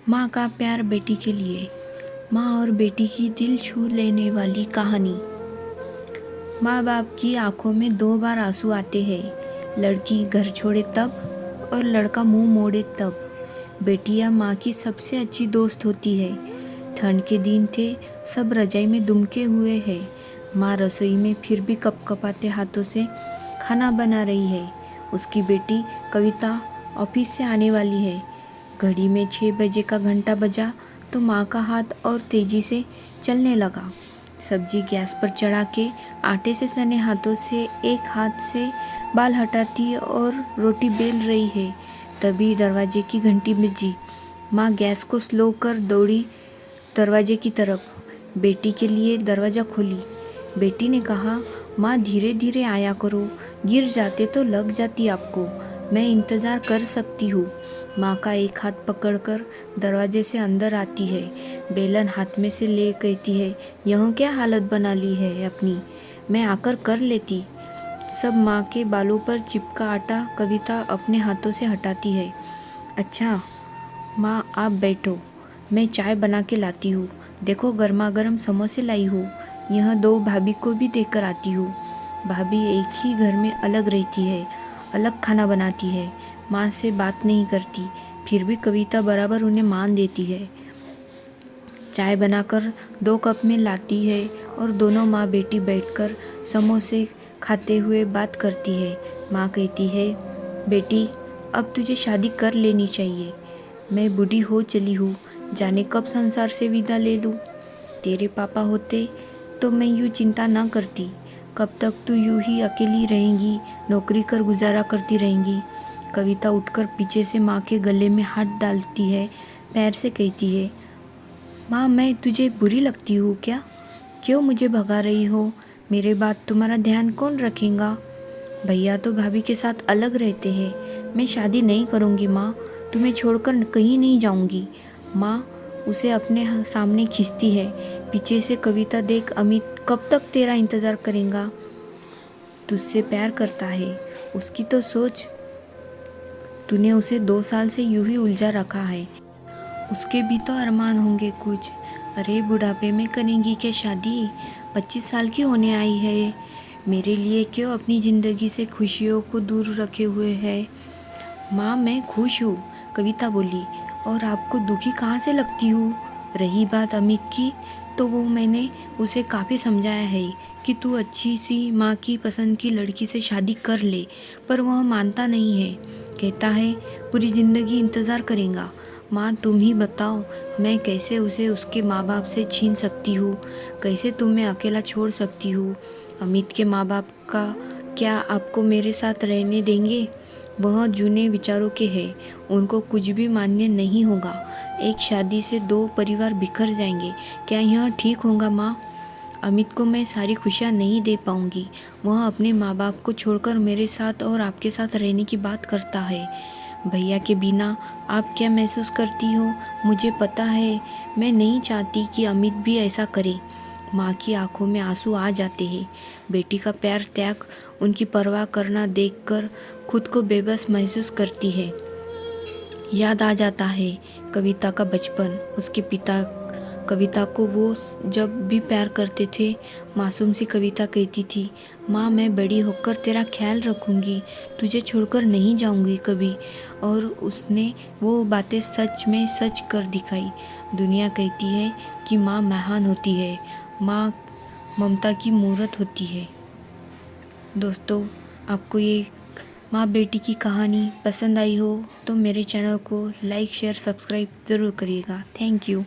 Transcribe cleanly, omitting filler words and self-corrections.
माँ का प्यार बेटी के लिए। माँ और बेटी की दिल छू लेने वाली कहानी। माँ बाप की आंखों में दो बार आंसू आते हैं, लड़की घर छोड़े तब और लड़का मुंह मोड़े तब। बेटियाँ माँ की सबसे अच्छी दोस्त होती है। ठंड के दिन थे, सब रजाई में दुमके हुए हैं। माँ रसोई में फिर भी कपकपाते हाथों से खाना बना रही है। उसकी बेटी कविता ऑफिस से आने वाली है। घड़ी में 6 बजे का घंटा बजा तो माँ का हाथ और तेजी से चलने लगा। सब्जी गैस पर चढ़ा के आटे से सने हाथों से एक हाथ से बाल हटाती और रोटी बेल रही है। तभी दरवाजे की घंटी बजी। माँ गैस को स्लो कर दौड़ी दरवाजे की तरफ। बेटी के लिए दरवाज़ा खोली। बेटी ने कहा, माँ धीरे धीरे आया करो, गिर जाते तो लग जाती आपको। मैं इंतज़ार कर सकती हूँ। माँ का एक हाथ पकड़कर दरवाजे से अंदर आती है। बेलन हाथ में से ले कहती है, यह क्या हालत बना ली है अपनी, मैं आकर कर लेती। सब माँ के बालों पर चिपका आटा कविता अपने हाथों से हटाती है। अच्छा माँ आप बैठो, मैं चाय बना के लाती हूँ। देखो गर्मा गर्म समोसे लाई हूँ। यह 2 भाभी को भी देकर आती हूँ। भाभी एक ही घर में अलग रहती है, अलग खाना बनाती है, माँ से बात नहीं करती, फिर भी कविता बराबर उन्हें मान देती है। चाय बनाकर 2 कप में लाती है और दोनों माँ बेटी बैठकर समोसे खाते हुए बात करती है। माँ कहती है, बेटी अब तुझे शादी कर लेनी चाहिए। मैं बूढ़ी हो चली हूँ, जाने कब संसार से विदा ले लूँ। तेरे पापा होते तो मैं यूँ चिंता ना करती। कब तक तू यूँ ही अकेली रहेंगी, नौकरी कर गुजारा करती रहेंगी। कविता उठकर पीछे से माँ के गले में हाथ डालती है, पैर से कहती है, माँ मैं तुझे बुरी लगती हूँ क्या? क्यों मुझे भगा रही हो? मेरे बाद तुम्हारा ध्यान कौन रखेगा? भैया तो भाभी के साथ अलग रहते हैं। मैं शादी नहीं करूँगी माँ, तुम्हें छोड़कर कहीं नहीं जाऊँगी। माँ उसे अपने सामने खींचती है। पीछे से कविता, देख अमित कब तक तेरा इंतज़ार करेगा? तुझसे प्यार करता है, उसकी तो सोच। तूने उसे 2 साल से यूं ही उलझा रखा है। उसके भी तो अरमान होंगे कुछ। अरे बुढ़ापे में करेंगी क्या शादी? 25 साल की होने आई है। मेरे लिए क्यों अपनी ज़िंदगी से खुशियों को दूर रखे हुए है? माँ मैं खुश हूँ, कविता बोली, और आपको दुखी कहाँ से लगती हूँ? रही बात अमित की, तो वो मैंने उसे काफ़ी समझाया है कि तू अच्छी सी माँ की पसंद की लड़की से शादी कर ले, पर वह मानता नहीं है। कहता है पूरी ज़िंदगी इंतज़ार करेगा। माँ तुम ही बताओ, मैं कैसे उसे उसके माँ बाप से छीन सकती हूँ? कैसे तुम्हें अकेला छोड़ सकती हूँ? अमित के माँ बाप का क्या आपको मेरे साथ रहने देंगे? वह जूने विचारों के हैं, उनको कुछ भी मान्य नहीं होगा। एक शादी से 2 परिवार बिखर जाएंगे। क्या यह ठीक होगा माँ? अमित को मैं सारी खुशियाँ नहीं दे पाऊँगी। वह अपने माँ बाप को छोड़कर मेरे साथ और आपके साथ रहने की बात करता है। भैया के बिना आप क्या महसूस करती हो? मुझे पता है। मैं नहीं चाहती कि अमित भी ऐसा करे। माँ की आंखों में आंसू आ जाते हैं। बेटी का प्यार त्याग, उनकी परवाह करना देखकर खुद को बेबस महसूस करती है। याद आ जाता है कविता का बचपन। उसके पिता कविता को वो जब भी प्यार करते थे। मासूम सी कविता कहती थी, माँ मैं बड़ी होकर तेरा ख्याल रखूँगी, तुझे छोड़कर नहीं जाऊँगी कभी। और उसने वो बातें सच में सच कर दिखाई। दुनिया कहती है कि माँ महान होती है, माँ ममता की मूरत होती है। दोस्तों, आपको ये माँ बेटी की कहानी पसंद आई हो तो मेरे चैनल को लाइक शेयर सब्सक्राइब ज़रूर करिएगा। Thank you.